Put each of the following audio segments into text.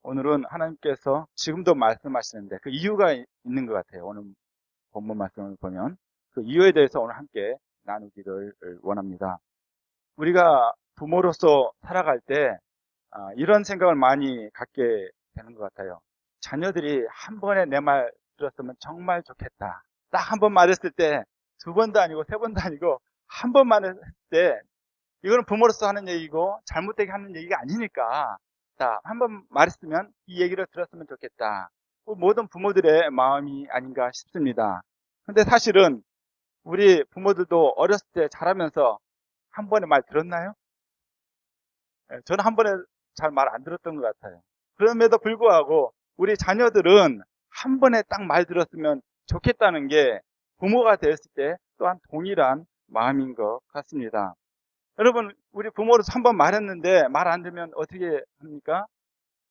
오늘은 하나님께서 지금도 말씀하시는데 그 이유가 있는 것 같아요. 오늘 본문 말씀을 보면 그 이유에 대해서 오늘 함께 나누기를 원합니다. 우리가 부모로서 살아갈 때 이런 생각을 많이 갖게 되는 것 같아요. 자녀들이 한 번에 내 말 들었으면 정말 좋겠다. 딱 한 번 말했을 때 두 번도 아니고 세 번도 아니고 한 번 말했을 때 이거는 부모로서 하는 얘기고 잘못되게 하는 얘기가 아니니까 한 번 말했으면 이 얘기를 들었으면 좋겠다. 모든 부모들의 마음이 아닌가 싶습니다. 근데 사실은 우리 부모들도 어렸을 때 자라면서 한 번에 말 들었나요? 저는 한 번에 잘 말 안 들었던 것 같아요. 그럼에도 불구하고 우리 자녀들은 한 번에 딱 말 들었으면 좋겠다는 게 부모가 되었을 때 또한 동일한 마음인 것 같습니다. 여러분, 우리 부모로서 한 번 말했는데 말 안 들으면 어떻게 합니까?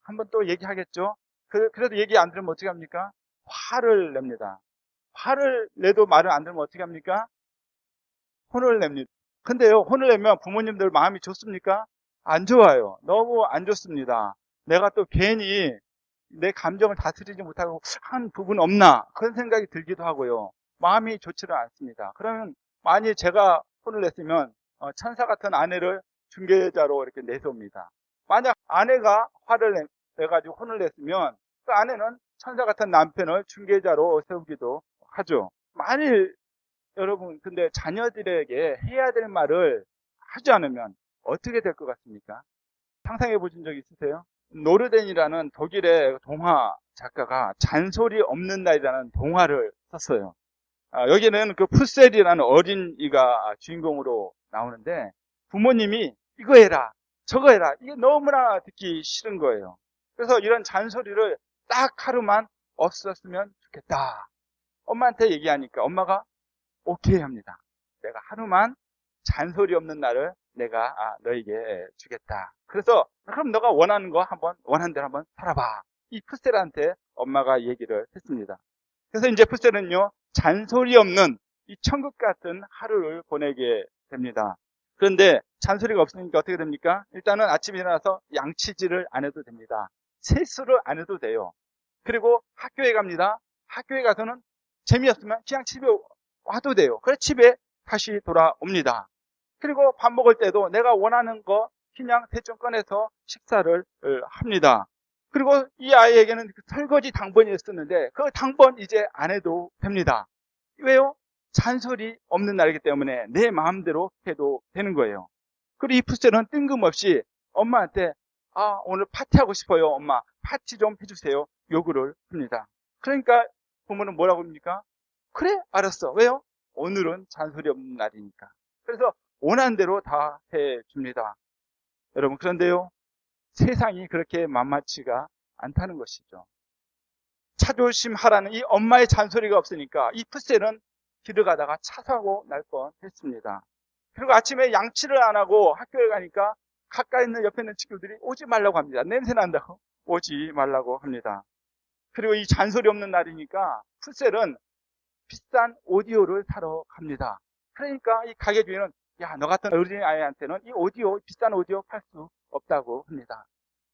한 번 또 얘기하겠죠? 그래도 얘기 안 들으면 어떻게 합니까? 화를 냅니다. 화를 내도 말을 안 들으면 어떻게 합니까? 혼을 냅니다. 근데요, 혼을 내면 부모님들 마음이 좋습니까? 안 좋아요. 너무 안 좋습니다. 내가 또 괜히 내 감정을 다스리지 못하고 한 부분 없나? 그런 생각이 들기도 하고요. 마음이 좋지는 않습니다. 그러면 만일 제가 혼을 냈으면 천사 같은 아내를 중개자로 이렇게 내세웁니다. 만약 아내가 화를 내가지고 혼을 냈으면 그 아내는 천사 같은 남편을 중개자로 세우기도 하죠. 만일 여러분, 근데 자녀들에게 해야 될 말을 하지 않으면 어떻게 될 것 같습니까? 상상해 보신 적 있으세요? 노르덴이라는 독일의 동화 작가가 잔소리 없는 날이라는 동화를 썼어요. 여기는 그 푸셀이라는 어린이가 주인공으로 나오는데 부모님이 이거 해라, 저거 해라. 이게 너무나 듣기 싫은 거예요. 그래서 이런 잔소리를 딱 하루만 없었으면 좋겠다. 엄마한테 얘기하니까 엄마가 오케이 합니다. 내가 하루만 잔소리 없는 날을 내가 너에게 주겠다. 그래서 그럼 너가 원하는 거 한번 원하는 대로 한번 살아봐. 이 푸셀한테 엄마가 얘기를 했습니다. 그래서 이제 푸셀은요 잔소리 없는 이 천국 같은 하루를 보내게 됩니다. 그런데 잔소리가 없으니까 어떻게 됩니까? 일단은 아침에 일어나서 양치질을 안 해도 됩니다. 세수를 안 해도 돼요. 그리고 학교에 갑니다. 학교에 가서는 재미없으면 그냥 집에 와도 돼요. 그래서 집에 다시 돌아옵니다. 그리고 밥 먹을 때도 내가 원하는 거 그냥 대충 꺼내서 식사를 합니다. 그리고 이 아이에게는 설거지 당번이 있었는데 그 당번 이제 안 해도 됩니다. 왜요? 잔소리 없는 날이기 때문에 내 마음대로 해도 되는 거예요. 그리고 이 푸셀은 뜬금없이 엄마한테 오늘 파티하고 싶어요. 엄마 파티 좀 해주세요. 요구를 합니다. 그러니까 부모는 뭐라고 합니까? 그래 알았어. 왜요? 오늘은 잔소리 없는 날이니까. 그래서 원하는 대로 다 해줍니다. 여러분 그런데요 세상이 그렇게 만만치가 않다는 것이죠. 차조심하라는 이 엄마의 잔소리가 없으니까 이 푸셀은 길을 가다가 차 사고 날 뻔했습니다. 그리고 아침에 양치를 안 하고 학교에 가니까 가까이 있는 옆에 있는 친구들이 오지 말라고 합니다. 냄새 난다고 오지 말라고 합니다. 그리고 이 잔소리 없는 날이니까 푸셀은 비싼 오디오를 사러 갑니다. 그러니까 이 가게 주인은 야, 너 같은 어린 아이한테는 이 오디오, 비싼 오디오 팔 수 없다고 합니다.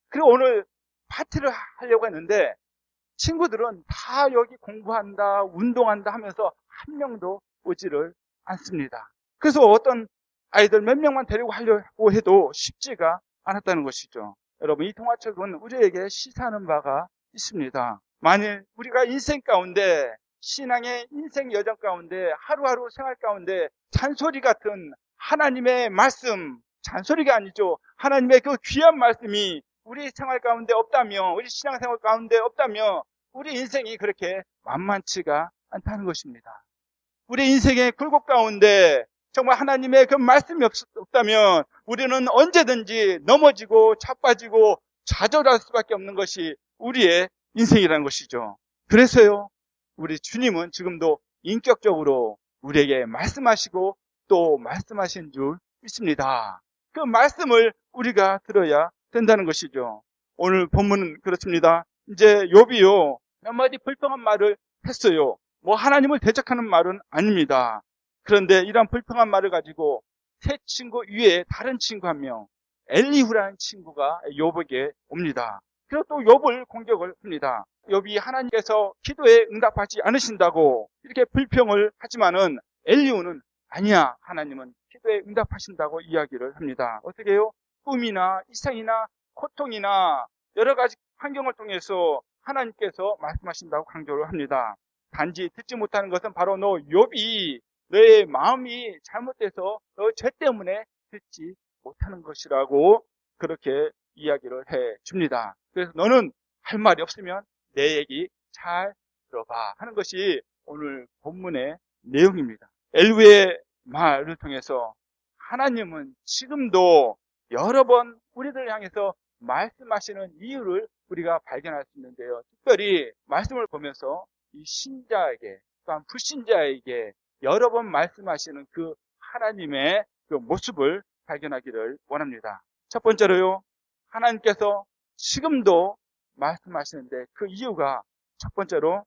그리고 오늘 파티를 하려고 했는데 친구들은 다 여기 공부한다, 운동한다 하면서 한 명도 오지를 않습니다. 그래서 어떤 아이들 몇 명만 데리고 하려고 해도 쉽지가 않았다는 것이죠. 여러분, 이 동화책은 우리에게 시사하는 바가 있습니다. 만일 우리가 인생 가운데 신앙의 인생 여정 가운데 하루하루 생활 가운데 잔소리 같은 하나님의 말씀, 잔소리가 아니죠. 하나님의 그 귀한 말씀이 우리 생활 가운데 없다면, 우리 신앙생활 가운데 없다면 우리 인생이 그렇게 만만치가 않다는 것입니다. 우리 인생의 굴곡 가운데 정말 하나님의 그 말씀이 없다면 우리는 언제든지 넘어지고 자빠지고 좌절할 수밖에 없는 것이 우리의 인생이라는 것이죠. 그래서요, 우리 주님은 지금도 인격적으로 우리에게 말씀하시고 또 말씀하신 줄 믿습니다. 그 말씀을 우리가 들어야 된다는 것이죠. 오늘 본문은 그렇습니다. 이제 욥이요 몇 마디 불평한 말을 했어요. 뭐 하나님을 대적하는 말은 아닙니다. 그런데 이런 불평한 말을 가지고 새 친구 위에 다른 친구 한 명, 엘리후라는 친구가 욥에게 옵니다. 그리고 또 욥을 공격을 합니다. 욥이 하나님께서 기도에 응답하지 않으신다고 이렇게 불평을 하지만은 엘리후는 아니야, 하나님은 기도에 응답하신다고 이야기를 합니다. 어떻게 해요? 꿈이나 이상이나 고통이나 여러 가지 환경을 통해서 하나님께서 말씀하신다고 강조를 합니다. 단지 듣지 못하는 것은 바로 너 욥이 너의 마음이 잘못돼서 너 죄 때문에 듣지 못하는 것이라고 그렇게 이야기를 해 줍니다. 그래서 너는 할 말이 없으면 내 얘기 잘 들어봐 하는 것이 오늘 본문의 내용입니다. 엘리후의 말을 통해서 하나님은 지금도 여러 번 우리들을 향해서 말씀하시는 이유를 우리가 발견할 수 있는데요. 특별히 말씀을 보면서 이 신자에게 또한 불신자에게 여러 번 말씀하시는 그 하나님의 그 모습을 발견하기를 원합니다. 첫 번째로요, 하나님께서 지금도 말씀하시는데 그 이유가 첫 번째로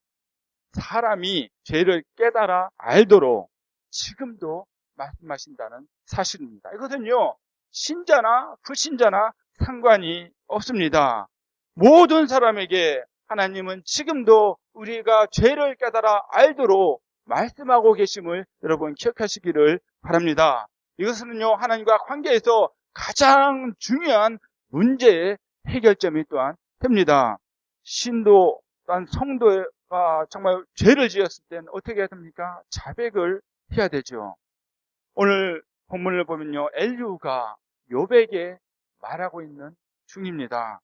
사람이 죄를 깨달아 알도록 지금도 말씀하신다는 사실입니다. 이것은요, 신자나 불신자나 상관이 없습니다. 모든 사람에게 하나님은 지금도 우리가 죄를 깨달아 알도록 말씀하고 계심을 여러분 기억하시기를 바랍니다. 이것은요, 하나님과 관계에서 가장 중요한 문제의 해결점이 또한 됩니다. 신도 또한 성도가 정말 죄를 지었을 때는 어떻게 해야 됩니까? 자백을 해야 되죠. 오늘 본문을 보면요, 엘리후가 욥에게 말하고 있는 중입니다.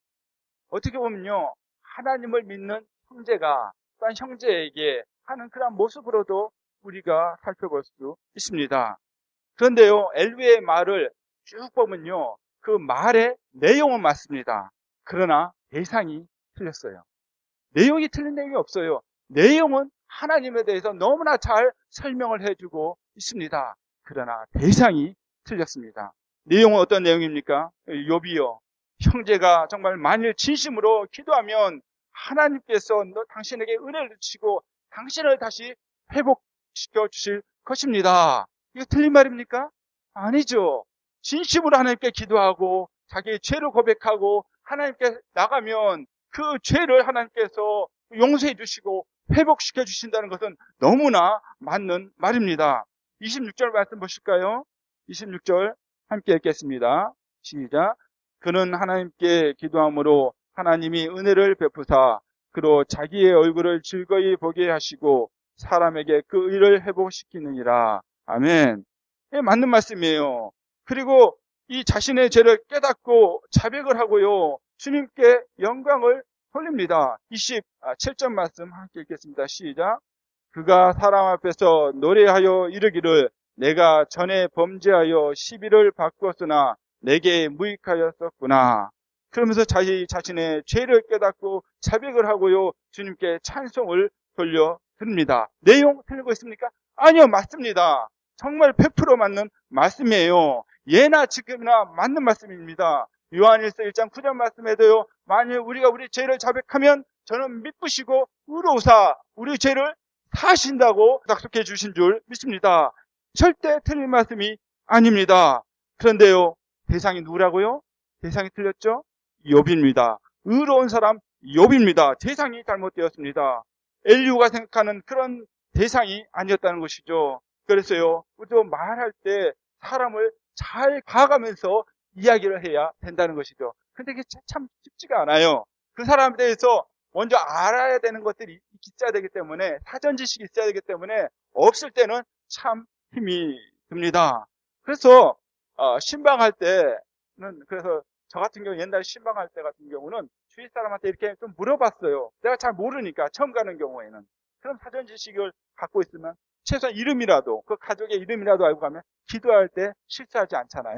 어떻게 보면요, 하나님을 믿는 형제가 또한 형제에게 하는 그런 모습으로도 우리가 살펴볼 수 있습니다. 그런데요, 엘리후의 말을 쭉 보면요, 그 말의 내용은 맞습니다. 그러나 대상이 틀렸어요. 내용이 틀린 내용이 없어요. 내용은 하나님에 대해서 너무나 잘 설명을 해주고 있습니다. 그러나 대상이 틀렸습니다. 내용은 어떤 내용입니까? 욥이요, 형제가 정말 만일 진심으로 기도하면 하나님께서 당신에게 은혜를 주시고 당신을 다시 회복시켜 주실 것입니다. 이거 틀린 말입니까? 아니죠. 진심으로 하나님께 기도하고 자기의 죄를 고백하고 하나님께 나가면 그 죄를 하나님께서 용서해 주시고 회복시켜 주신다는 것은 너무나 맞는 말입니다. 26절 말씀 보실까요? 26절 함께 읽겠습니다. 시작. 그는 하나님께 기도함으로 하나님이 은혜를 베푸사 그로 자기의 얼굴을 즐거이 보게 하시고 사람에게 그 의를 회복시키느니라. 아멘. 예, 맞는 말씀이에요. 그리고 이 자신의 죄를 깨닫고 자백을 하고요, 주님께 영광을 돌립니다. 27절 말씀 함께 읽겠습니다. 시작. 그가 사람 앞에서 노래하여 이르기를 내가 전에 범죄하여 시비를 바꾸었으나 내게 무익하였었구나. 그러면서 자신의 죄를 깨닫고 자백을 하고요, 주님께 찬송을 돌려드립니다. 내용 틀리고 있습니까? 아니요, 맞습니다. 정말 100% 맞는 말씀이에요. 예나 지금이나 맞는 말씀입니다. 요한일서 1장 9절 말씀에도요, 만일 우리가 우리 죄를 자백하면 저는 미쁘시고 의로우사 우리 죄를 사하신다고 약속해 주신 줄 믿습니다. 절대 틀린 말씀이 아닙니다. 그런데요, 대상이 누구라고요? 대상이 틀렸죠? 욥입니다. 의로운 사람 욥입니다. 대상이 잘못되었습니다. 엘리후가 생각하는 그런 대상이 아니었다는 것이죠. 그래서요, 우리도 말할 때 사람을 잘 봐가면서 이야기를 해야 된다는 것이죠. 근데 이게 참 쉽지가 않아요. 그 사람에 대해서 먼저 알아야 되는 것들이 있어야 되기 때문에, 사전 지식이 있어야 되기 때문에 없을 때는 참 힘이 듭니다. 그래서 신방할 때는, 그래서 저 같은 경우 옛날에 신방할 때 같은 경우는 주위 사람한테 이렇게 좀 물어봤어요. 내가 잘 모르니까 처음 가는 경우에는. 그럼 사전 지식을 갖고 있으면 최소한 이름이라도, 그 가족의 이름이라도 알고 가면 기도할 때 실수하지 않잖아요.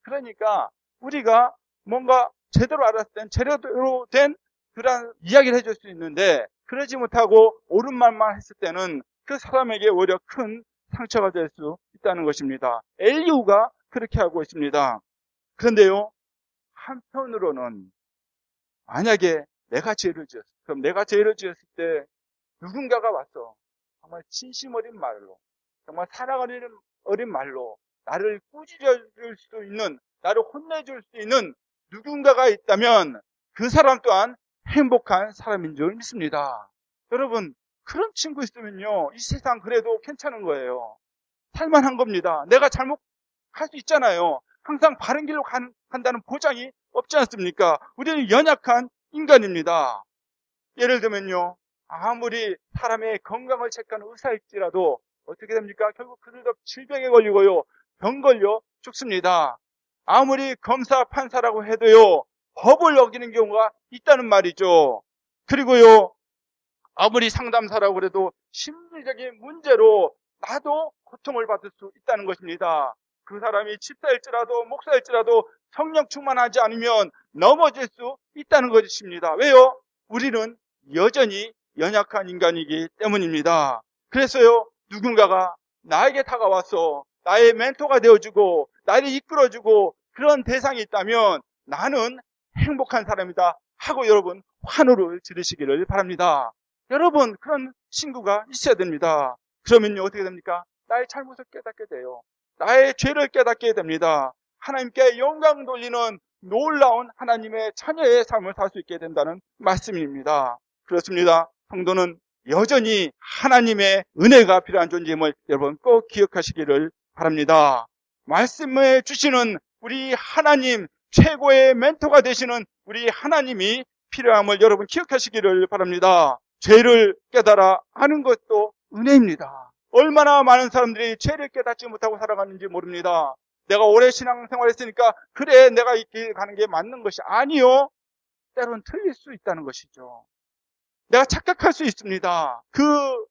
그러니까 우리가 뭔가 제대로 알았을 땐 제대로 된 그런 이야기를 해줄 수 있는데, 그러지 못하고 옳은 말만 했을 때는 그 사람에게 오히려 큰 상처가 될 수 있다는 것입니다. 엘리후가 그렇게 하고 있습니다. 그런데요, 한편으로는 만약에 내가 죄를 지었어. 그럼 내가 죄를 지었을 때 누군가가 와서 정말 진심 어린 말로, 정말 사랑 어린 말로 나를 꾸짖어 줄 수 있는, 나를 혼내줄 수 있는 누군가가 있다면 그 사람 또한 행복한 사람인 줄 믿습니다. 여러분, 그런 친구 있으면요, 이 세상 그래도 괜찮은 거예요. 살만한 겁니다. 내가 잘못할 수 있잖아요. 항상 바른 길로 간다는 보장이 없지 않습니까? 우리는 연약한 인간입니다. 예를 들면요, 아무리 사람의 건강을 체크하는 의사일지라도 어떻게 됩니까? 결국 그들도 질병에 걸리고요, 병 걸려 죽습니다. 아무리 검사, 판사라고 해도요, 법을 어기는 경우가 있다는 말이죠. 그리고요, 아무리 상담사라고 그래도 심리적인 문제로 나도 고통을 받을 수 있다는 것입니다. 그 사람이 집사일지라도 목사일지라도 성령 충만하지 않으면 넘어질 수 있다는 것입니다. 왜요? 우리는 여전히 연약한 인간이기 때문입니다. 그래서요, 누군가가 나에게 다가와서 나의 멘토가 되어주고 나를 이끌어주고 그런 대상이 있다면 나는 행복한 사람이다 하고 여러분 환호를 지르시기를 바랍니다. 여러분, 그런 친구가 있어야 됩니다. 그러면요, 어떻게 됩니까? 나의 잘못을 깨닫게 돼요. 나의 죄를 깨닫게 됩니다. 하나님께 영광 돌리는 놀라운 하나님의 자녀의 삶을 살 수 있게 된다는 말씀입니다. 그렇습니다. 성도는 여전히 하나님의 은혜가 필요한 존재임을 여러분 꼭 기억하시기를 바랍니다. 말씀해 주시는 우리 하나님, 최고의 멘토가 되시는 우리 하나님이 필요함을 여러분 기억하시기를 바랍니다. 죄를 깨달아 아는 것도 은혜입니다. 얼마나 많은 사람들이 죄를 깨닫지 못하고 살아가는지 모릅니다. 내가 오래 신앙생활했으니까 그래 내가 이 길 가는 게 맞는 것이 아니요. 때로는 틀릴 수 있다는 것이죠. 내가 착각할 수 있습니다. 그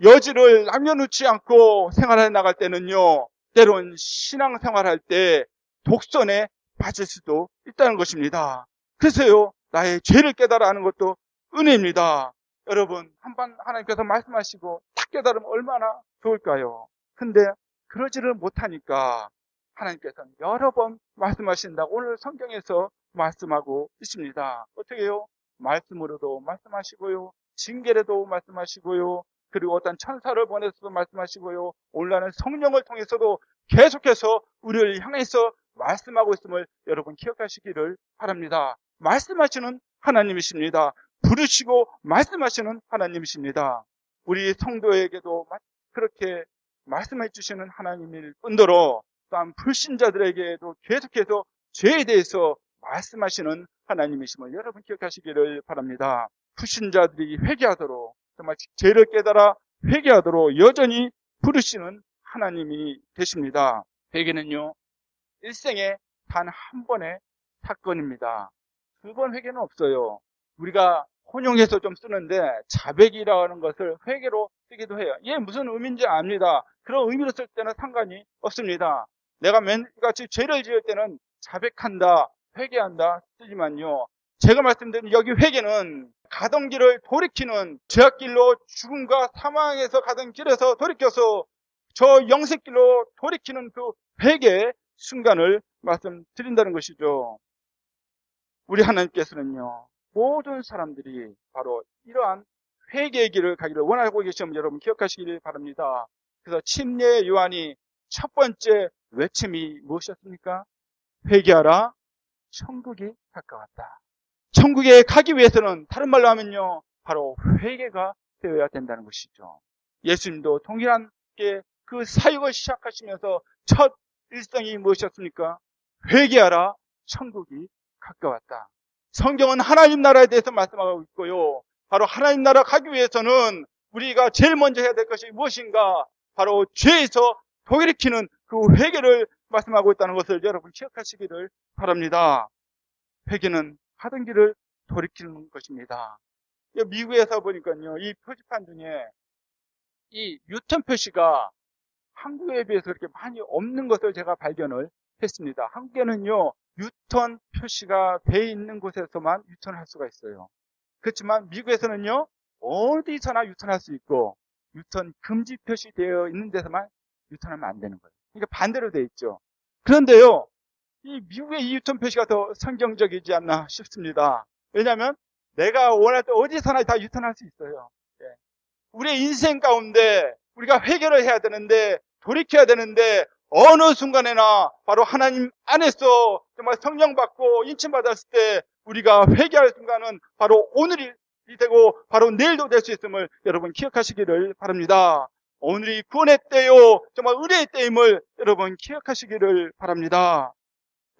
여지를 남겨놓지 않고 생활해 나갈 때는요, 때로는 신앙생활할 때 독선에 빠질 수도 있다는 것입니다. 그래서요, 나의 죄를 깨달아 아는 것도 은혜입니다. 여러분, 한번 하나님께서 말씀하시고 딱 깨달으면 얼마나 좋을까요? 근데 그러지를 못하니까 하나님께서는 여러 번 말씀하신다고 오늘 성경에서 말씀하고 있습니다. 어떻게 해요? 말씀으로도 말씀하시고요, 징계로도 말씀하시고요, 그리고 어떤 천사를 보내서도 말씀하시고요, 오늘날 성령을 통해서도 계속해서 우리를 향해서 말씀하고 있음을 여러분 기억하시기를 바랍니다. 말씀하시는 하나님이십니다. 부르시고 말씀하시는 하나님이십니다. 우리 성도에게도 그렇게 말씀해 주시는 하나님일 뿐더러 또한 불신자들에게도 계속해서 죄에 대해서 말씀하시는 하나님이심을 여러분 기억하시기를 바랍니다. 불신자들이 회개하도록, 정말 죄를 깨달아 회개하도록 여전히 부르시는 하나님이 되십니다. 회개는요, 일생에 단 한 번의 사건입니다. 두 번 회개는 없어요. 우리가 혼용해서 좀 쓰는데 자백이라는 것을 회개로 쓰기도 해요. 이게 무슨 의미인지 압니다. 그런 의미로 쓸 때는 상관이 없습니다. 내가 맨같이 죄를 지을 때는 자백한다, 회개한다 쓰지만요, 제가 말씀드린 여기 회개는 가던 길을 돌이키는, 죄악길로 죽음과 사망에서 가던 길에서 돌이켜서 저 영생길로 돌이키는 그 회개의 순간을 말씀드린다는 것이죠. 우리 하나님께서는요, 모든 사람들이 바로 이러한 회개의 길을 가기를 원하고 계시면 여러분 기억하시길 바랍니다. 그래서 침례 요한이 첫 번째 외침이 무엇이었습니까? 회개하라, 천국이 가까웠다. 천국에 가기 위해서는 다른 말로 하면요, 바로 회개가 되어야 된다는 것이죠. 예수님도 동일한 그 사역을 시작하시면서 첫 일성이 무엇이었습니까? 회개하라, 천국이 가까웠다. 성경은 하나님 나라에 대해서 말씀하고 있고요, 바로 하나님 나라 가기 위해서는 우리가 제일 먼저 해야 될 것이 무엇인가? 바로 죄에서 돌이키는 그 회개를 말씀하고 있다는 것을 여러분 기억하시기를 바랍니다. 회개는 하던 길을 돌이키는 것입니다. 미국에서 보니까요, 이 표지판 중에 이 유턴 표시가 한국에 비해서 그렇게 많이 없는 것을 제가 발견을 했습니다. 한국에는요, 유턴 표시가 돼 있는 곳에서만 유턴할 수가 있어요. 그렇지만 미국에서는요, 어디서나 유턴할 수 있고 유턴 금지 표시되어 있는 데서만 유턴하면 안 되는 거예요. 그러니까 반대로 돼 있죠. 그런데요, 이 미국의 이 유턴 표시가 더 성경적이지 않나 싶습니다. 왜냐하면 내가 원할 때 어디서나 다 유턴할 수 있어요. 우리의 인생 가운데 우리가 회개를 해야 되는데, 돌이켜야 되는데, 어느 순간에나 바로 하나님 안에서 정말 성령 받고 인침 받았을 때 우리가 회개할 순간은 바로 오늘이 되고 바로 내일도 될 수 있음을 여러분 기억하시기를 바랍니다. 오늘이 구원의 때요, 정말 은혜의 때임을 여러분 기억하시기를 바랍니다.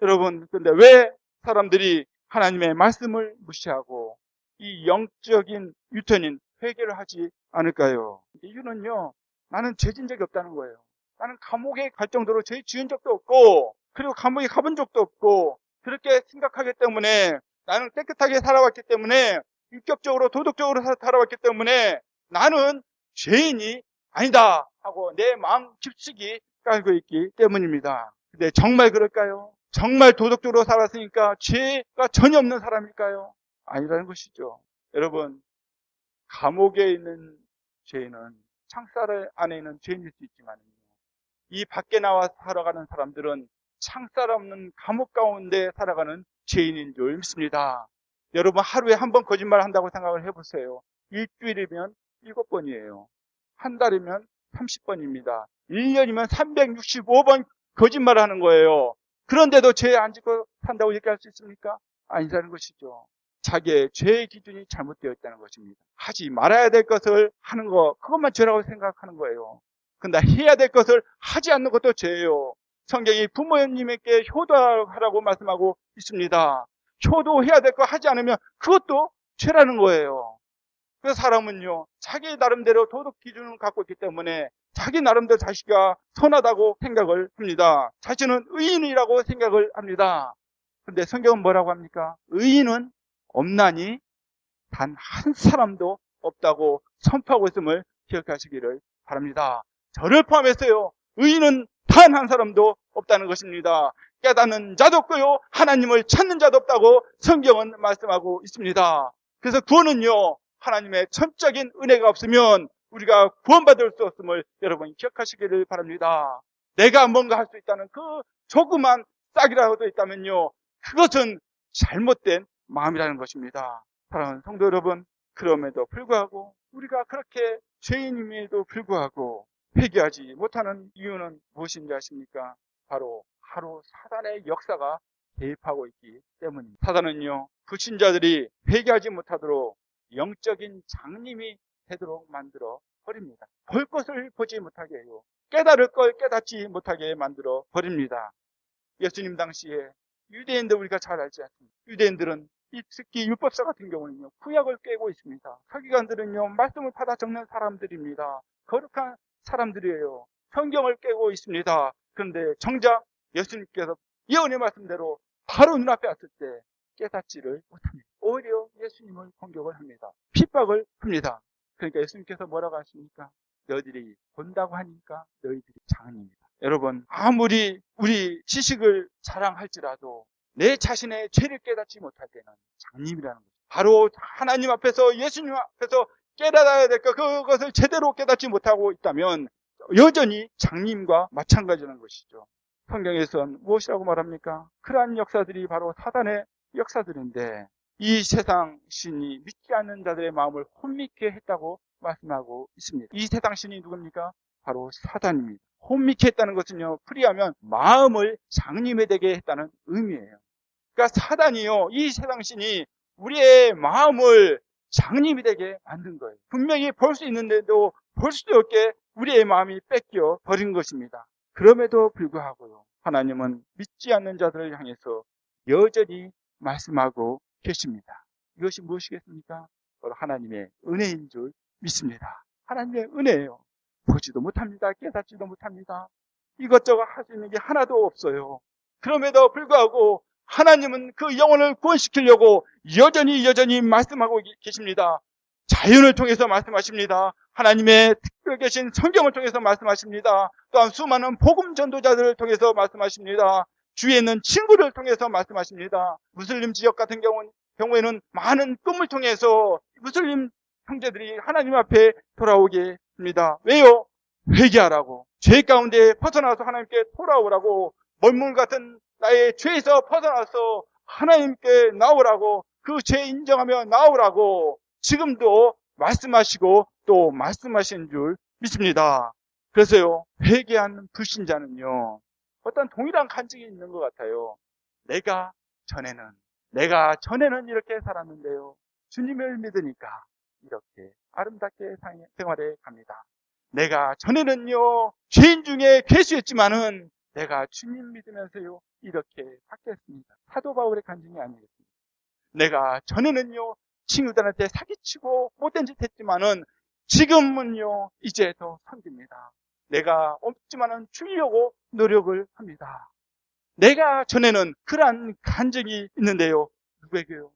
여러분, 근데 왜 사람들이 하나님의 말씀을 무시하고 이 영적인 유턴인 회개를 하지 않을까요? 이유는요, 나는 죄진 적이 없다는 거예요. 나는 감옥에 갈 정도로 죄 지은 적도 없고, 그리고 감옥에 가본 적도 없고, 그렇게 생각하기 때문에, 나는 깨끗하게 살아왔기 때문에, 인격적으로 도덕적으로 살아왔기 때문에 나는 죄인이 아니다 하고 내 마음 깊숙이 깔고 있기 때문입니다. 근데 정말 그럴까요? 정말 도덕적으로 살았으니까 죄가 전혀 없는 사람일까요? 아니라는 것이죠. 여러분, 감옥에 있는 죄인은 창살 안에 있는 죄인일 수 있지만 이 밖에 나와 살아가는 사람들은 창살 없는 감옥 가운데 살아가는 죄인인 줄 믿습니다. 여러분, 하루에 한 번 거짓말 한다고 생각을 해보세요. 일주일이면 7번이에요. 한 달이면 30번입니다. 1년이면 365번 거짓말 하는 거예요. 그런데도 죄 안 짓고 산다고 얘기할 수 있습니까? 아니라는 것이죠. 자기의 죄의 기준이 잘못되어 있다는 것입니다. 하지 말아야 될 것을 하는 거, 그것만 죄라고 생각하는 거예요. 근데 해야 될 것을 하지 않는 것도 죄예요. 성경이 부모님에게 효도하라고 말씀하고 있습니다. 효도해야 될 거 하지 않으면 그것도 죄라는 거예요. 그래서 사람은요, 자기 나름대로 도덕 기준을 갖고 있기 때문에 자기 나름대로 자기가 선하다고 생각을 합니다. 자신은 의인이라고 생각을 합니다. 근데 성경은 뭐라고 합니까? 의인은 없나니 단 한 사람도 없다고 선포하고 있음을 기억하시기를 바랍니다. 저를 포함해서요, 의인은 단 한 사람도 없다는 것입니다. 깨닫는 자도 없고요, 하나님을 찾는 자도 없다고 성경은 말씀하고 있습니다. 그래서 구원은요, 하나님의 전적인 은혜가 없으면 우리가 구원받을 수 없음을 여러분 기억하시기를 바랍니다. 내가 뭔가 할 수 있다는 그 조그만 싹이라도 있다면요, 그것은 잘못된 마음이라는 것입니다. 사랑하는 성도 여러분, 그럼에도 불구하고 우리가 그렇게 죄인임에도 불구하고 회개하지 못하는 이유는 무엇인지 아십니까? 바로 사단의 역사가 개입하고 있기 때문입니다. 사단은요, 불신자들이 회개하지 못하도록 영적인 장님이 되도록 만들어 버립니다. 볼 것을 보지 못하게 해요. 깨달을 걸 깨닫지 못하게 만들어 버립니다. 예수님 당시에 유대인들 우리가 잘 알지 않습니까? 유대인들은 특히 율법사 같은 경우는요, 구약을 깨고 있습니다. 서기관들은요, 말씀을 받아 적는 사람들입니다. 거룩한 사람들이에요. 성경을 깨고 있습니다. 그런데 정작 예수님께서 예언의 말씀대로 바로 눈앞에 왔을 때 깨닫지를 못합니다. 오히려 예수님을 공격을 합니다. 핍박을 합니다. 그러니까 예수님께서 뭐라고 하십니까? 너희들이 본다고 하니까 너희들이 장님이다. 여러분, 아무리 우리 지식을 자랑할지라도 내 자신의 죄를 깨닫지 못할 때는 장님이라는 거죠. 바로 하나님 앞에서, 예수님 앞에서 깨달아야 될 것, 그것을 제대로 깨닫지 못하고 있다면 여전히 장님과 마찬가지라는 것이죠. 성경에서는 무엇이라고 말합니까? 그러한 역사들이 바로 사단의 역사들인데, 이 세상 신이 믿지 않는 자들의 마음을 혼미케 했다고 말씀하고 있습니다. 이 세상 신이 누굽니까? 바로 사단입니다. 혼미케 했다는 것은요, 풀이하면 마음을 장님에 되게 했다는 의미예요. 그러니까 사단이요, 이 세상 신이 우리의 마음을 장님이 되게 만든 거예요. 분명히 볼 수 있는데도 볼 수도 없게 우리의 마음이 뺏겨 버린 것입니다. 그럼에도 불구하고요, 하나님은 믿지 않는 자들을 향해서 여전히 말씀하고 계십니다. 이것이 무엇이겠습니까? 바로 하나님의 은혜인 줄 믿습니다. 하나님의 은혜예요. 보지도 못합니다. 깨닫지도 못합니다. 이것저것 할 수 있는 게 하나도 없어요. 그럼에도 불구하고 하나님은 그 영혼을 구원시키려고 여전히 말씀하고 계십니다. 자연을 통해서 말씀하십니다. 하나님의 특별히 계신 성경을 통해서 말씀하십니다. 또한 수많은 복음 전도자들을 통해서 말씀하십니다. 주위에 있는 친구를 통해서 말씀하십니다. 무슬림 지역 같은 경우에는 많은 꿈을 통해서 무슬림 형제들이 하나님 앞에 돌아오게 합니다. 왜요? 회개하라고, 죄 가운데 벗어나서 하나님께 돌아오라고, 멀물 같은 나의 죄에서 벗어나서 하나님께 나오라고, 그 죄 인정하며 나오라고 지금도 말씀하시고 또 말씀하신 줄 믿습니다. 그래서요, 회개하는 불신자는요, 어떤 동일한 간증이 있는 것 같아요. 내가 전에는 내가 전에는 이렇게 살았는데요. 주님을 믿으니까 이렇게 아름답게 생활해 갑니다. 내가 전에는요, 죄인 중에 괴수였지만은 내가 주님 믿으면서요, 이렇게 바뀌었습니다. 사도 바울의 간증이 아니겠습니까? 내가 전에는요, 친구들한테 사기치고 못된 짓 했지만은 지금은요, 이제 더 섬깁니다. 내가 없지만은 주려고 노력을 합니다. 내가 전에는 그러한 간증이 있는데요. 누구에게요?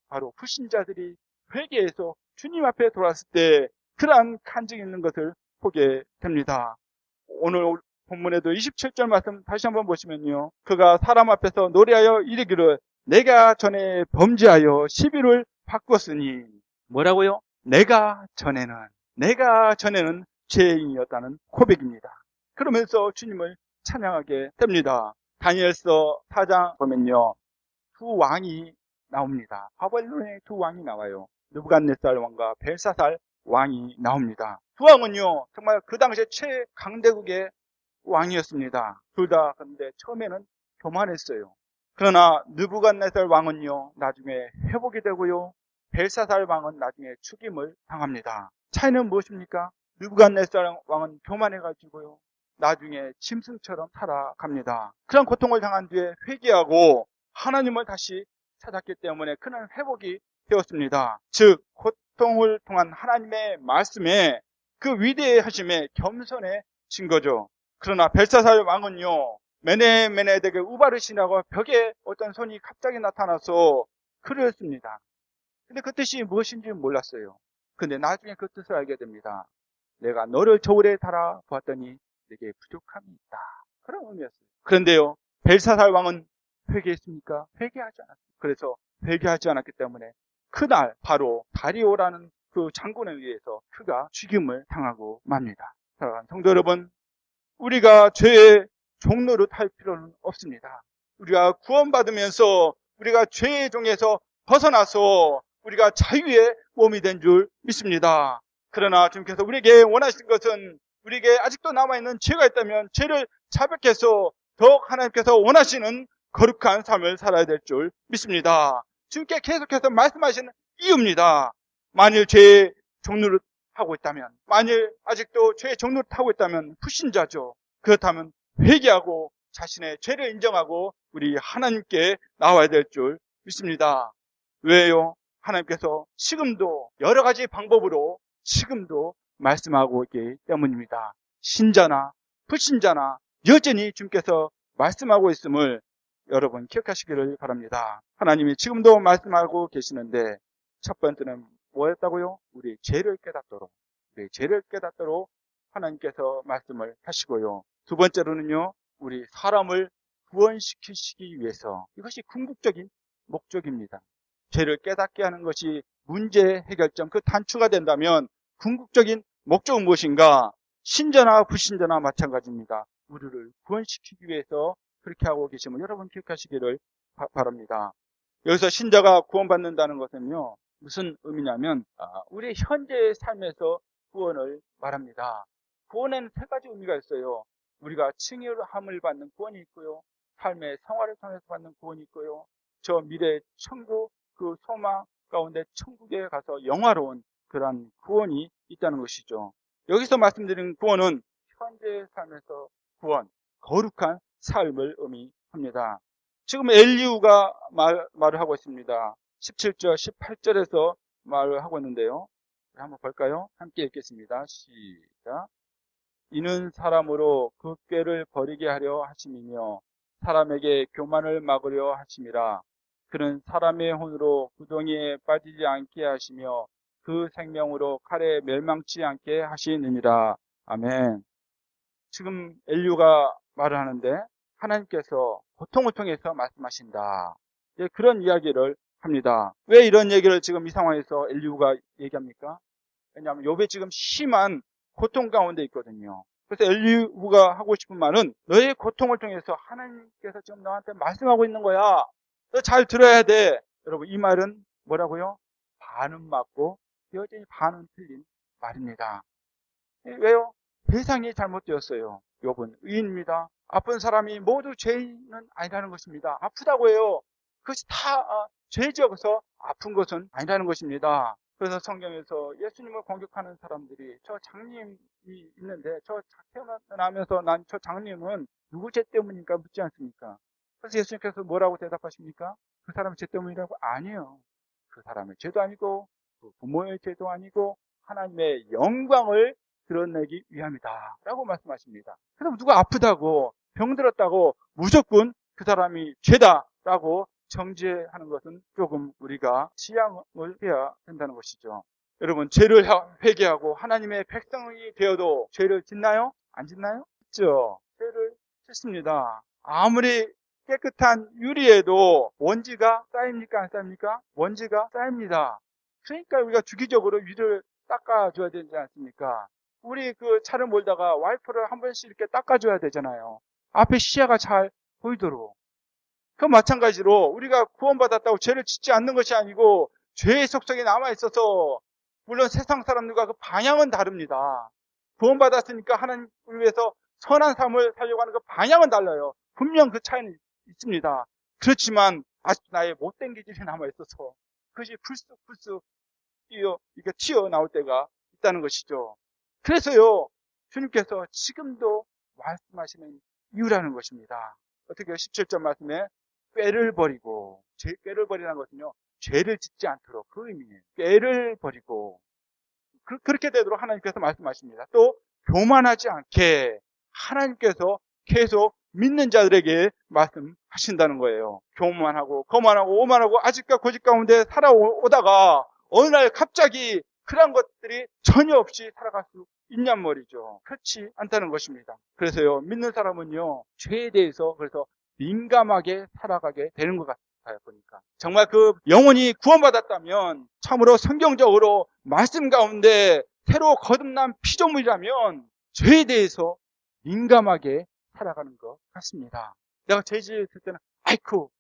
바로 불신자들이 회개해서 주님 앞에 돌아왔을 때 그러한 간증이 있는 것을 보게 됩니다. 오늘 본문에도 27절 말씀 다시 한번 보시면요. 그가 사람 앞에서 노래하여 이르기를 내가 전에 범죄하여 시비를 바꿨으니 뭐라고요? 내가 전에는 죄인이었다는 고백입니다. 그러면서 주님을 찬양하게 됩니다. 다니엘서 4장 보면요. 두 왕이 나옵니다. 바벨론의 두 왕이 나와요. 느부갓네살 왕과 벨사살 왕이 나옵니다. 두 왕은요, 정말 그 당시에 최강대국의 왕이었습니다. 둘 다 그런데 처음에는 교만했어요. 그러나 느부갓네살 왕은요, 나중에 회복이 되고요, 벨사살 왕은 나중에 죽임을 당합니다. 차이는 무엇입니까? 느부갓네살 왕은 교만해가지고요, 나중에 짐승처럼 살아갑니다. 그런 고통을 당한 뒤에 회개하고 하나님을 다시 찾았기 때문에 그는 회복이 되었습니다. 즉 고통을 통한 하나님의 말씀에 그 위대하심에 겸손해진 거죠. 그러나 벨사살 왕은요, 메네메네덱의 우바르시라고 벽에 어떤 손이 갑자기 나타나서 그를 했습니다. 근데 그 뜻이 무엇인지 몰랐어요. 근데 나중에 그 뜻을 알게 됩니다. 내가 너를 저울에 달아 보았더니 내게 부족함이 있다. 그런 의미였어요. 그런데요, 벨사살 왕은 회개했습니까? 회개하지 않았습니다. 그래서 회개하지 않았기 때문에 그날 바로 다리오라는 그 장군에 의해서 그가 죽임을 당하고 맙니다. 사랑하는 성도 여러분, 우리가 죄의 종로를 탈 필요는 없습니다. 우리가 구원받으면서 우리가 죄의 종에서 벗어나서 우리가 자유의 몸이 된 줄 믿습니다. 그러나 주님께서 우리에게 원하시는 것은 우리에게 아직도 남아있는 죄가 있다면 죄를 자백해서 더욱 하나님께서 원하시는 거룩한 삶을 살아야 될 줄 믿습니다. 주님께 계속해서 말씀하시는 이유입니다. 만일 죄의 종로를 하고 있다면, 만일 아직도 죄의 종로를 타고 있다면 불신자죠. 그렇다면 회개하고 자신의 죄를 인정하고 우리 하나님께 나와야 될 줄 믿습니다. 왜요? 하나님께서 지금도 여러 가지 방법으로 지금도 말씀하고 있기 때문입니다. 신자나 불신자나 여전히 주님께서 말씀하고 있음을 여러분 기억하시기를 바랍니다. 하나님이 지금도 말씀하고 계시는데 첫 번째는 뭐였다고요? 우리 죄를 깨닫도록 하나님께서 말씀을 하시고요. 두 번째로는요, 우리 사람을 구원시키시기 위해서, 이것이 궁극적인 목적입니다. 죄를 깨닫게 하는 것이 문제 해결점, 그 단추가 된다면 궁극적인 목적은 무엇인가? 신자나 불신자나 마찬가지입니다. 우리를 구원시키기 위해서 그렇게 하고 계심을 여러분 기억하시기를 바랍니다. 여기서 신자가 구원받는다는 것은요, 무슨 의미냐면 우리 현재의 삶에서 구원을 말합니다. 구원에는 세 가지 의미가 있어요. 우리가 칭의함을 받는 구원이 있고요, 삶의 생활을 통해서 받는 구원이 있고요, 저 미래의 천국, 그 소망 가운데 천국에 가서 영화로운 그러한 구원이 있다는 것이죠. 여기서 말씀드린 구원은 현재의 삶에서 구원, 거룩한 삶을 의미합니다. 지금 엘리후가 말을 하고 있습니다. 17절, 18절에서 말을 하고 있는데요. 한번 볼까요? 함께 읽겠습니다. 시작. 이는 사람으로 그 꾀를 버리게 하려 하심이며 사람에게 교만을 막으려 하심이라. 그는 사람의 혼으로 구덩이에 빠지지 않게 하시며 그 생명으로 칼에 멸망치 않게 하시느니라. 아멘. 지금 엘리후가 말을 하는데 하나님께서 고통을 통해서 말씀하신다. 그런 이야기를 합니다. 왜 이런 얘기를 지금 이 상황에서 엘리후가 얘기합니까? 왜냐하면 욥이 지금 심한 고통 가운데 있거든요. 그래서 엘리후가 하고 싶은 말은 너의 고통을 통해서 하나님께서 지금 너한테 말씀하고 있는 거야. 너 잘 들어야 돼. 여러분, 이 말은 뭐라고요? 반은 맞고 여전히 반은 틀린 말입니다. 왜요? 대상이 잘못되었어요. 욥은 의인입니다. 아픈 사람이 모두 죄인은 아니라는 것입니다. 아프다고 해요. 그것이 다 죄지어서 아픈 것은 아니라는 것입니다. 그래서 성경에서 예수님을 공격하는 사람들이 저 장님이 있는데 저 태어나면서 난 저 장님은 누구 죄 때문인가 묻지 않습니까? 그래서 예수님께서 뭐라고 대답하십니까? 그 사람의 죄 때문이라고? 아니에요. 그 사람의 죄도 아니고 그 부모의 죄도 아니고 하나님의 영광을 드러내기 위함이다 라고 말씀하십니다. 그래서 누가 아프다고 병들었다고 무조건 그 사람이 죄다라고 정죄하는 것은 조금 우리가 지양을 해야 된다는 것이죠. 여러분, 죄를 회개하고 하나님의 백성이 되어도 죄를 짓나요? 안 짓나요? 짓죠. 죄를 짓습니다. 아무리 깨끗한 유리에도 먼지가 쌓입니까? 안 쌓입니까? 먼지가 쌓입니다. 그러니까 우리가 주기적으로 유리를 닦아줘야 되지 않습니까? 우리 그 차를 몰다가 와이퍼를 한 번씩 이렇게 닦아줘야 되잖아요. 앞에 시야가 잘 보이도록. 그 마찬가지로 우리가 구원받았다고 죄를 짓지 않는 것이 아니고 죄의 속성이 남아있어서 물론 세상 사람들과 그 방향은 다릅니다. 구원받았으니까 하나님을 위해서 선한 삶을 살려고 하는 그 방향은 달라요. 분명 그 차이는 있습니다. 그렇지만 아직도 나의 못된 기질이 남아있어서 그것이 불쑥불쑥 튀어나올 때가 있다는 것이죠. 그래서요, 주님께서 지금도 말씀하시는 이유라는 것입니다. 어떻게 17절 말씀에 꾀를 버리고, 꾀를 버리라는 것은요, 죄를 짓지 않도록 그 의미예요. 꾀를 버리고 그렇게 되도록 하나님께서 말씀하십니다. 또 교만하지 않게 하나님께서 계속 믿는 자들에게 말씀하신다는 거예요. 교만하고 거만하고 오만하고 아직과 고집 가운데 살아오다가 어느 날 갑자기 그런 것들이 전혀 없이 살아갈 수 있냔 말이죠. 그렇지 않다는 것입니다. 그래서요, 믿는 사람은요, 죄에 대해서 그래서 민감하게 살아가게 되는 것 같아요, 보니까. 정말 그 영혼이 구원받았다면 참으로 성경적으로 말씀 가운데 새로 거듭난 피조물이라면 죄에 대해서 민감하게 살아가는 것 같습니다. 내가 죄 지을 때는 아이쿠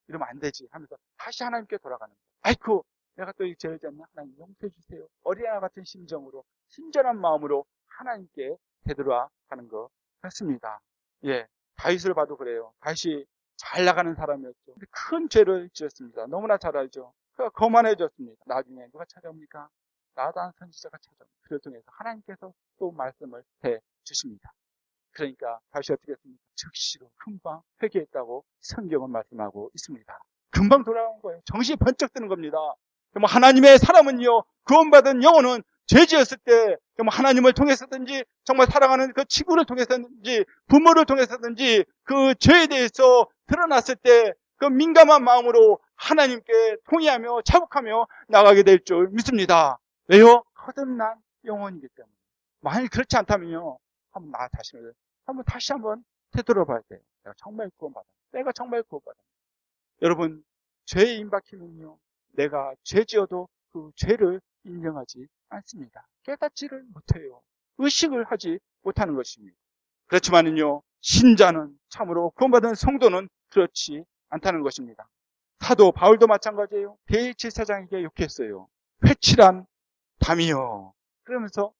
이러면 안 되지 하면서 다시 하나님께 돌아가는 거예요. 아이쿠 내가 또 이 죄를 졌나? 하나님 용서해 주세요. 어린아이 같은 심정으로 친절한 마음으로 하나님께 되돌아가는 것 같습니다. 예, 다윗을 봐도 그래요. 다윗이 잘 나가는 사람이었죠. 근데 큰 죄를 지었습니다. 너무나 잘 알죠. 그가 거만해졌습니다. 나중에 누가 찾아옵니까? 나단 선지자가 찾아옵니다. 그를 통해서 하나님께서 또 말씀을 해 주십니다. 그러니까 다시 어떻게 했습니까? 즉시로 금방 회개했다고 성경은 말씀하고 있습니다. 금방 돌아온 거예요. 정신이 번쩍 드는 겁니다. 정말 하나님의 사람은요, 구원받은 영혼은 죄 지었을 때 정말 하나님을 통해서든지 정말 사랑하는 그 친구를 통해서든지 부모를 통해서든지 그 죄에 대해서 드러났을 때 그 민감한 마음으로 하나님께 통회하며 자복하며 나가게 될 줄 믿습니다. 왜요? 거듭난 영혼이기 때문에. 만일 그렇지 않다면요, 한번 나 자신을 다시 한번 되돌아봐야 돼요. 내가 정말 구원받았나? 내가 정말 구원받았나? 여러분, 죄에 임박히면요, 내가 죄 지어도 그 죄를 인정하지 않습니다. 깨닫지를 못해요. 의식을 하지 못하는 것입니다. 그렇지만은요, 신자는 참으로 구원받은 성도는 그렇지 않다는 것입니다. 사도 바울도 마찬가지예요. 대제사장에게 욕했어요. 회칠한 담이요. 그러면서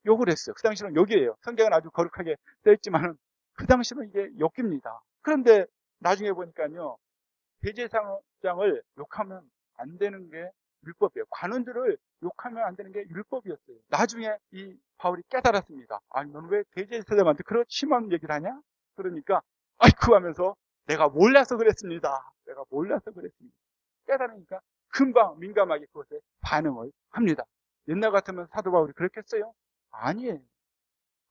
욕을 했어요. 그 당시는 욕이에요. 성경은 아주 거룩하게 써있지만 그 당시는 이게 욕입니다. 그런데 나중에 보니까요, 대제사장을 욕하면 안 되는 게 율법이에요. 관원들을 욕하면 안 되는 게 율법이었어요. 나중에 이 바울이 깨달았습니다. 아니, 넌 왜 대제사장한테 그런 심한 얘기를 하냐? 그러니까 아이쿠 하면서 내가 몰라서 그랬습니다. 내가 몰라서 그랬습니다. 깨달으니까 금방 민감하게 그것에 반응을 합니다. 옛날 같으면 사도 바울이 그랬겠어요? 아니에요.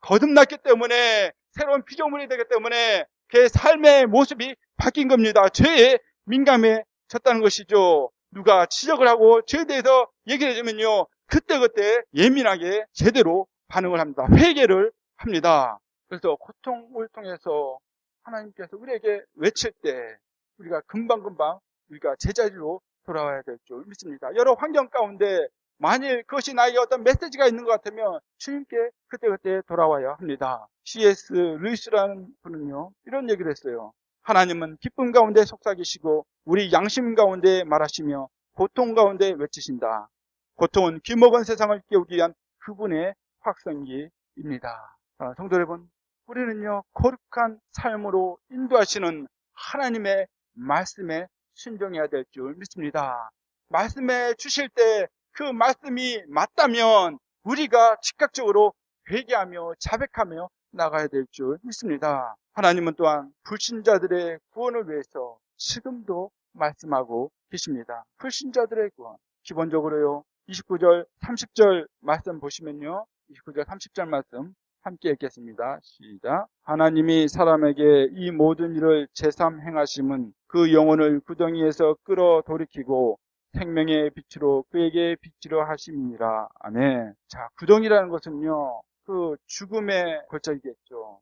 거듭났기 때문에 새로운 피조물이 되기 때문에 그의 삶의 모습이 바뀐 겁니다. 죄에 민감해졌다는 것이죠. 누가 지적을 하고 죄에 대해서 얘기를 해주면요, 그때그때 예민하게 제대로 반응을 합니다. 회개를 합니다. 그래서 고통을 통해서 하나님께서 우리에게 외칠 때 우리가 금방금방 우리가 제자리로 돌아와야 될 줄 믿습니다. 여러 환경 가운데 만일 그것이 나에게 어떤 메시지가 있는 것 같으면 주님께 그때그때 돌아와야 합니다. C.S. 루이스라는 분은요, 이런 얘기를 했어요. 하나님은 기쁨 가운데 속삭이시고 우리 양심 가운데 말하시며 고통 가운데 외치신다. 고통은 귀먹은 세상을 깨우기 위한 그분의 확성기입니다. 성도 여러분, 우리는요, 거룩한 삶으로 인도하시는 하나님의 말씀에 순종해야 될 줄 믿습니다. 말씀해 주실 때 그 말씀이 맞다면 우리가 즉각적으로 회개하며 자백하며 나가야 될 줄 믿습니다. 하나님은 또한 불신자들의 구원을 위해서 지금도 말씀하고 계십니다. 불신자들의 구원. 기본적으로요. 29절, 30절 말씀 보시면요. 29절, 30절 말씀 함께 읽겠습니다. 시작. 하나님이 사람에게 이 모든 일을 제삼 행하심은 그 영혼을 구덩이에서 끌어 돌이키고 생명의 빛으로 그에게 비치려 하심이니라. 아멘. 자, 구덩이라는 것은요. 그 죽음의 골짜기겠죠.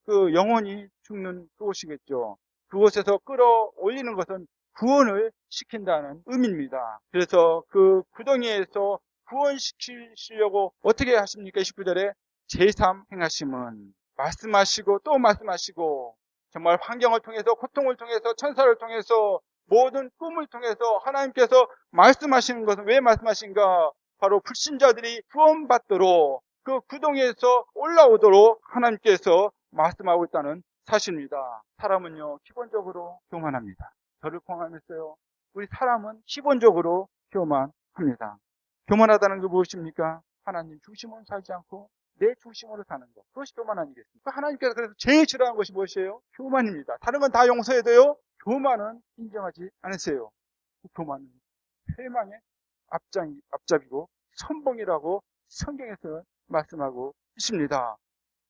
그 영혼이 죽는 그곳이겠죠. 그곳에서 끌어올리는 것은 구원을 시킨다는 의미입니다. 그래서 그 구덩이에서 구원시키시려고 어떻게 하십니까? 29절에 제3 행하심은 말씀하시고 또 말씀하시고 정말 환경을 통해서 고통을 통해서 천사를 통해서 모든 꿈을 통해서 하나님께서 말씀하시는 것은 왜 말씀하신가? 바로 불신자들이 구원받도록 그 구덩이에서 올라오도록 하나님께서 말씀하고 있다는 사실입니다. 사람은요 기본적으로 교만합니다. 저를 포함했어요. 우리 사람은 기본적으로 교만합니다. 교만하다는 게 무엇입니까? 하나님 중심으로 살지 않고 내 중심으로 사는 것. 그것이 교만 아니겠습니까? 하나님께서 그래서 제일 싫어하는 것이 무엇이에요? 교만입니다. 다른 건 다 용서해도요. 교만은 인정하지 않으세요. 그 교만은 회망의 앞잡이고 선봉이라고 성경에서 말씀하고 있습니다.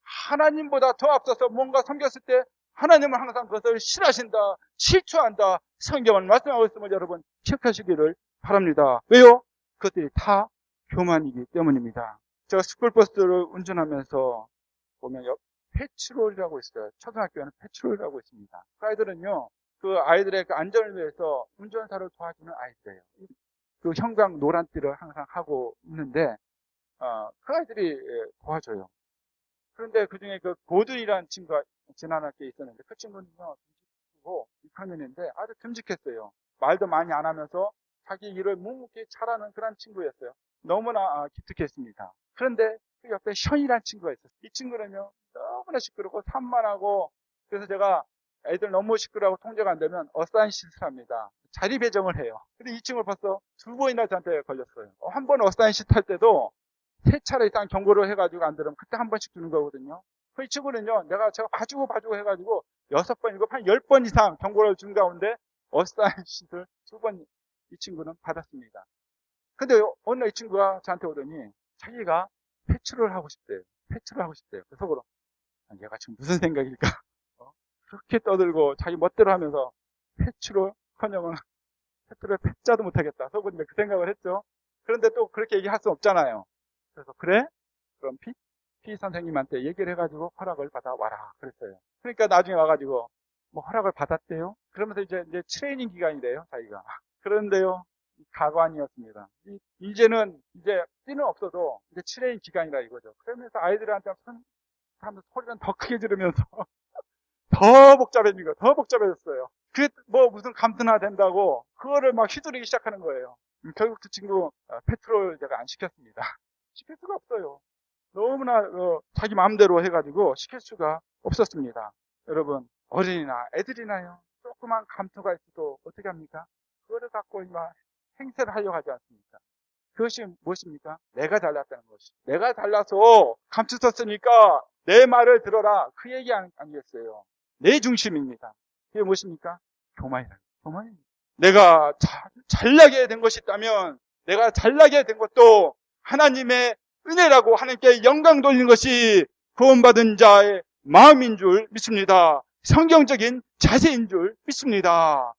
하나님보다 더 앞서서 뭔가 섬겼을 때 하나님은 항상 그것을 싫어하신다, 질투한다, 성경은 말씀하고 있음을 여러분 기억하시기를 바랍니다. 왜요? 그것들이 다 교만이기 때문입니다. 제가 스쿨버스를 운전하면서 보면 페트롤이라고 있어요. 초등학교에는 페트롤이라고 있습니다. 그 아이들은요, 그 아이들의 그 안전을 위해서 운전사를 도와주는 아이들이에요. 그 형광 노란띠를 항상 하고 있는데, 그 아이들이 도와줘요. 그런데 그 중에 그 고든이라는 친구가 지난 학기에 있었는데, 그 친구는요, 듬직하고 6학년인데 아주 듬직했어요. 말도 많이 안 하면서 자기 일을 묵묵히 잘하는 그런 친구였어요. 너무나 기특했습니다. 그런데 그 옆에 션이라는 친구가 있었어요. 이 친구는요, 너무나 시끄럽고 산만하고, 그래서 제가 애들 너무 시끄러워 통제가 안 되면 어사인 시트를 합니다. 자리 배정을 해요. 근데 이 친구를 벌써 2번이나 저한테 걸렸어요. 한 번 어사인 시트 할 때도 3차례 이상 경고를 해가지고 안 들으면 그때 한 번씩 주는 거거든요. 이 친구는요, 제가 봐주고 해가지고 6번, 7번, 한 10번 이상 경고를 준 가운데 어사인 시트를 2번 이 친구는 받았습니다. 근데 어느 날 이 친구가 저한테 오더니 자기가 패출을 하고 싶대요. 패출을 하고 싶대요. 그 속으로 얘가 지금 무슨 생각일까? 그렇게 떠들고 자기 멋대로 하면서 패출을 커녕은 패출을 패자도 못하겠다. 속으로 그 생각을 했죠. 그런데 또 그렇게 얘기할 수 없잖아요. 그래서 그래? 그럼 피 선생님한테 얘기를 해가지고 허락을 받아와라. 그랬어요. 그러니까 나중에 와가지고 뭐 허락을 받았대요. 그러면서 이제 트레이닝 기간이래요. 자기가. 그런데요. 가관이었습니다. 이제는 띠는 없어도 이제 트레이닝 기간이라 이거죠. 그러면서 아이들한테 하면서 소리는 더 크게 지르면서 더 복잡해졌어요. 그게 뭐 무슨 감투나 된다고 그거를 막 휘두르기 시작하는 거예요. 결국 그 친구 페트롤 제가 안 시켰습니다. 시킬 수가 없어요. 너무나 자기 마음대로 해가지고 시킬 수가 없었습니다. 여러분 어린이나 애들이나요. 조그만 감투가 있어도 어떻게 합니까? 그거를 갖고 막 행세를 하려고 하지 않습니까? 그것이 무엇입니까? 내가 잘났다는 것이. 내가 잘나서 감투 썼으니까 내 말을 들어라. 그 얘기 아니겠어요. 내 중심입니다. 그게 무엇입니까? 교만입니다. 내가 잘나게 된 것이 있다면 내가 잘나게 된 것도 하나님의 은혜라고 하나님께 영광 돌리는 것이 구원받은 자의 마음인 줄 믿습니다. 성경적인 자세인 줄 믿습니다.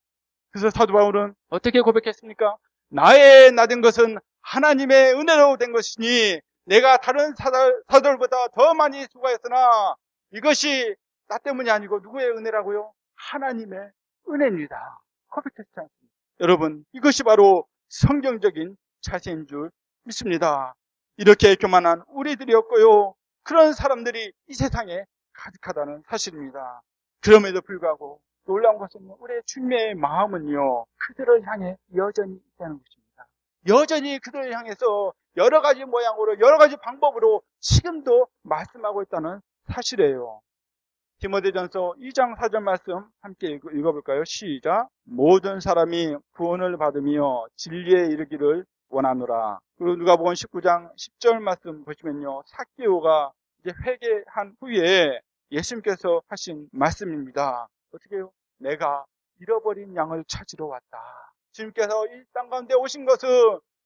그래서 사도 바울은 어떻게 고백했습니까? 나의 나된 것은 하나님의 은혜로 된 것이니 내가 다른 사도들보다 더 많이 수고했으나 이것이 나 때문이 아니고 누구의 은혜라고요? 하나님의 은혜입니다. 고백했지 않습니까? 여러분 이것이 바로 성경적인 자세인 줄 믿습니다. 이렇게 교만한 우리들이었고요. 그런 사람들이 이 세상에 가득하다는 사실입니다. 그럼에도 불구하고 놀라운 것은 우리의 주님의 마음은요. 그들을 향해 여전히 있다는 것입니다. 여전히 그들을 향해서 여러 가지 모양으로 여러 가지 방법으로 지금도 말씀하고 있다는 사실이에요. 디모데전서 2장 4절 말씀 함께 읽어볼까요? 시작. 모든 사람이 구원을 받으며 진리에 이르기를 원하노라. 그리고 누가복음 19장 10절 말씀 보시면요, 삭개오가 이제 회개한 후에 예수님께서 하신 말씀입니다. 어떻게 해요? 내가 잃어버린 양을 찾으러 왔다. 주님께서 이 땅 가운데 오신 것은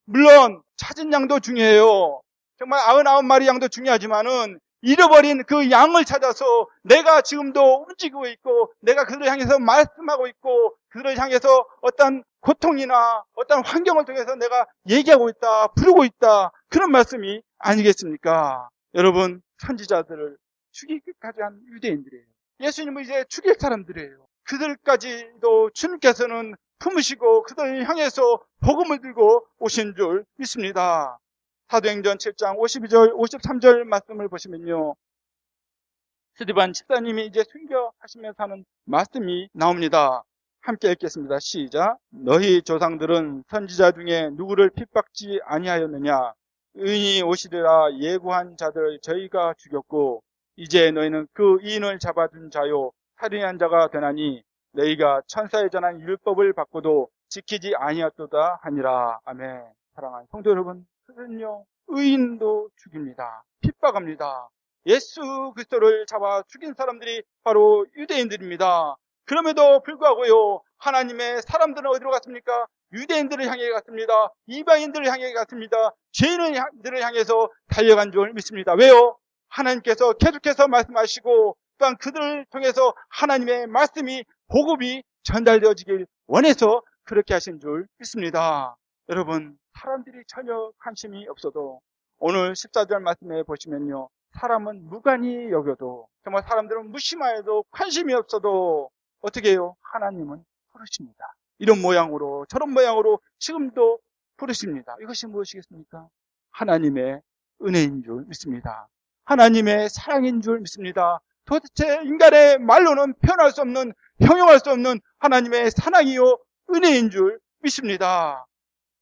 물론 찾은 양도 중요해요. 정말 99마리 양도 중요하지만은 잃어버린 그 양을 찾아서 내가 지금도 움직이고 있고, 내가 그들을 향해서 말씀하고 있고, 그들을 향해서 어떤 고통이나 어떤 환경을 통해서 내가 얘기하고 있다, 부르고 있다, 그런 말씀이 아니겠습니까? 여러분, 선지자들을 죽이기까지 한 유대인들이에요. 예수님은 이제 죽일 사람들이에요. 그들까지도 주님께서는 품으시고 그들을 향해서 복음을 들고 오신 줄 믿습니다. 사도행전 7장 52절, 53절 말씀을 보시면요, 스데반 집사님이 이제 순교하시면서 하는 말씀이 나옵니다. 함께 읽겠습니다. 시작. 너희 조상들은 선지자 중에 누구를 핍박지 아니하였느냐? 의인이 오시리라 예고한 자들을 저희가 죽였고 이제 너희는 그 의인을 잡아둔 자요 살인한 자가 되나니 너희가 천사에 전한 율법을 받고도 지키지 아니하였도다 하니라. 아멘. 사랑하는 성도 여러분, 그는요 의인도 죽입니다. 핍박합니다. 예수 그리스도를 잡아 죽인 사람들이 바로 유대인들입니다. 그럼에도 불구하고요, 하나님의 사람들은 어디로 갔습니까? 유대인들을 향해 갔습니다. 이방인들을 향해 갔습니다. 죄인들을 향해서 달려간 줄 믿습니다. 왜요? 하나님께서 계속해서 말씀하시고 또한 그들을 통해서 하나님의 말씀이, 복음이 전달되어지길 원해서 그렇게 하신 줄 믿습니다. 여러분, 사람들이 전혀 관심이 없어도 오늘 14절 말씀에 보시면요, 사람은 무관히 여겨도, 정말 사람들은 무심하여도 관심이 없어도 어떻게 해요? 하나님은 부르십니다. 이런 모양으로 저런 모양으로 지금도 부르십니다. 이것이 무엇이겠습니까? 하나님의 은혜인 줄 믿습니다. 하나님의 사랑인 줄 믿습니다. 도대체 인간의 말로는 표현할 수 없는, 형용할 수 없는 하나님의 사랑이요 은혜인 줄 믿습니다.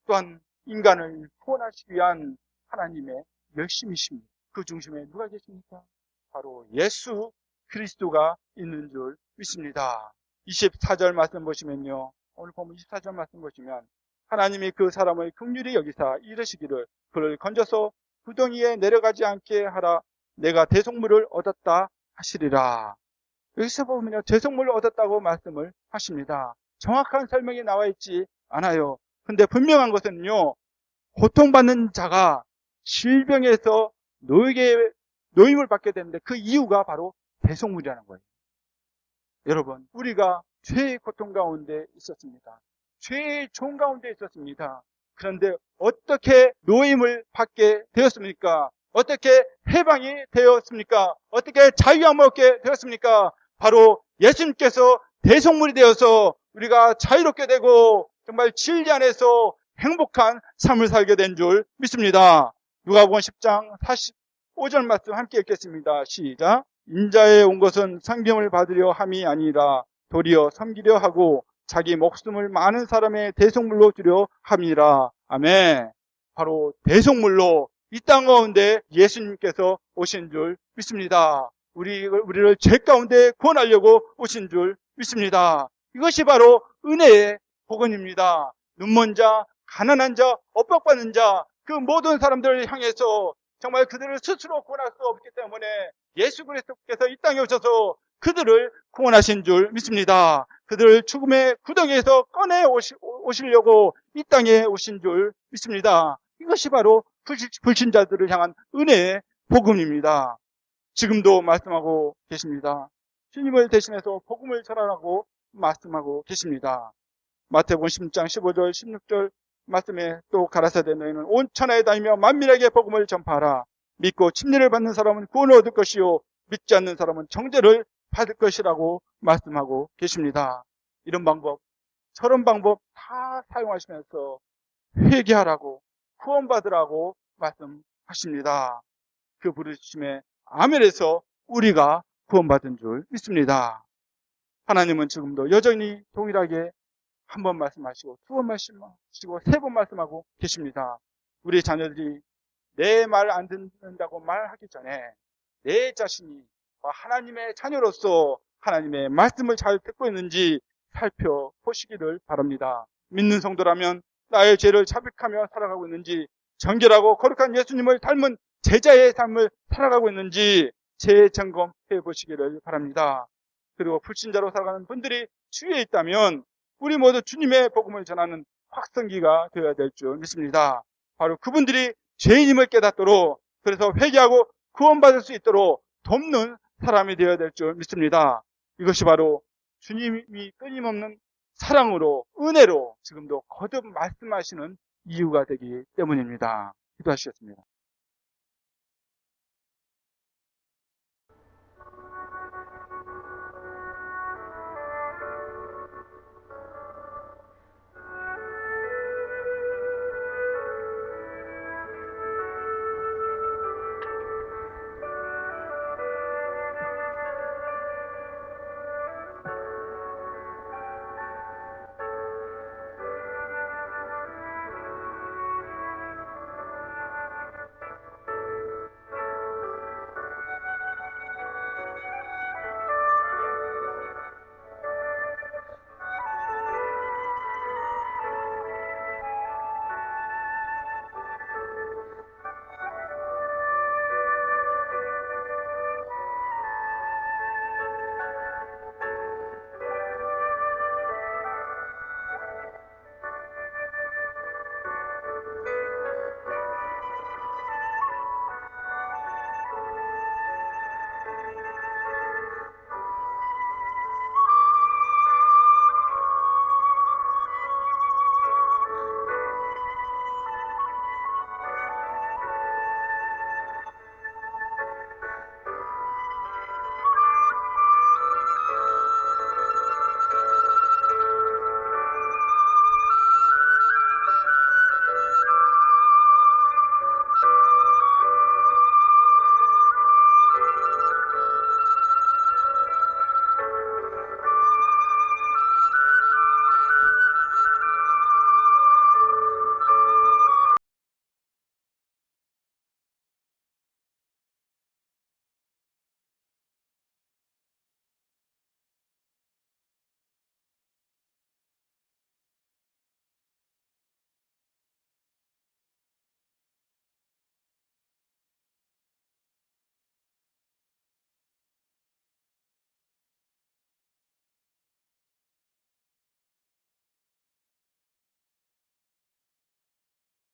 또한 인간을 구원하시기 위한 하나님의 열심이십니다. 그 중심에 누가 계십니까? 바로 예수 그리스도가 있는 줄 믿습니다. 24절 말씀 보시면요, 오늘 보면 24절 말씀 보시면 하나님이 그 사람을 긍휼히 여기사 이르시기를 그를 건져서 구덩이에 내려가지 않게 하라. 내가 대속물을 얻었다 하시리라. 여기서 보면요, 대속물을 얻었다고 말씀을 하십니다. 정확한 설명이 나와 있지 않아요. 근데 분명한 것은요, 고통받는 자가 질병에서 노임을 받게 되는데 그 이유가 바로 대속물이라는 거예요. 여러분, 우리가 죄의 고통 가운데 있었습니다. 죄의 종 가운데 있었습니다. 그런데 어떻게 노임을 받게 되었습니까? 어떻게 해방이 되었습니까? 어떻게 자유함을 얻게 되었습니까? 바로 예수님께서 대속물이 되어서 우리가 자유롭게 되고 정말 진리 안에서 행복한 삶을 살게 된 줄 믿습니다. 누가복음 10장 45절 말씀 함께 읽겠습니다. 시작. 인자에 온 것은 상경을 받으려 함이 아니라 도리어 섬기려 하고 자기 목숨을 많은 사람의 대속물로 주려 함이라. 아멘. 바로 대속물로 이 땅 가운데 예수님께서 오신 줄 믿습니다. 우리를 죄 가운데 구원하려고 오신 줄 믿습니다. 이것이 바로 은혜의 복음입니다. 눈먼 자, 가난한 자, 엇박받는 자, 그 모든 사람들을 향해서 정말 그들을 스스로 구원할 수 없기 때문에 예수 그리스도께서 이 땅에 오셔서 그들을 구원하신 줄 믿습니다. 그들을 죽음의 구덩이에서 꺼내 오시려고 이 땅에 오신 줄 믿습니다. 이것이 바로 불신자들을 향한 은혜의 복음입니다. 지금도 말씀하고 계십니다. 주님을 대신해서 복음을 전하라고 말씀하고 계십니다. 마태복음 10장 15절 16절 말씀에 또 가라사대 너희는 온 천하에 다니며 만민에게 복음을 전파하라. 믿고 침례를 받는 사람은 구원을 얻을 것이요 믿지 않는 사람은 정죄를 받을 것이라고 말씀하고 계십니다. 이런 방법, 저런 방법 다 사용하시면서 회개하라고, 구원받으라고 말씀하십니다. 그 부르심에 아멘에서 우리가 구원받은 줄 믿습니다. 하나님은 지금도 여전히 동일하게 한 번 말씀하시고 두 번 말씀하시고 세 번 말씀하고 계십니다. 우리 자녀들이 내 말 안 듣는다고 말하기 전에 내 자신이 하나님의 자녀로서 하나님의 말씀을 잘 듣고 있는지 살펴보시기를 바랍니다. 믿는 성도라면 나의 죄를 자백하며 살아가고 있는지, 정결하고 거룩한 예수님을 닮은 제자의 삶을 살아가고 있는지 재점검해 보시기를 바랍니다. 그리고 불신자로 살아가는 분들이 주위에 있다면 우리 모두 주님의 복음을 전하는 확성기가 되어야 될 줄 믿습니다. 바로 그분들이 죄인임을 깨닫도록, 그래서 회개하고 구원받을 수 있도록 돕는 사람이 되어야 될 줄 믿습니다. 이것이 바로 주님이 끊임없는 사랑으로, 은혜로 지금도 거듭 말씀하시는 이유가 되기 때문입니다. 기도하시겠습니다.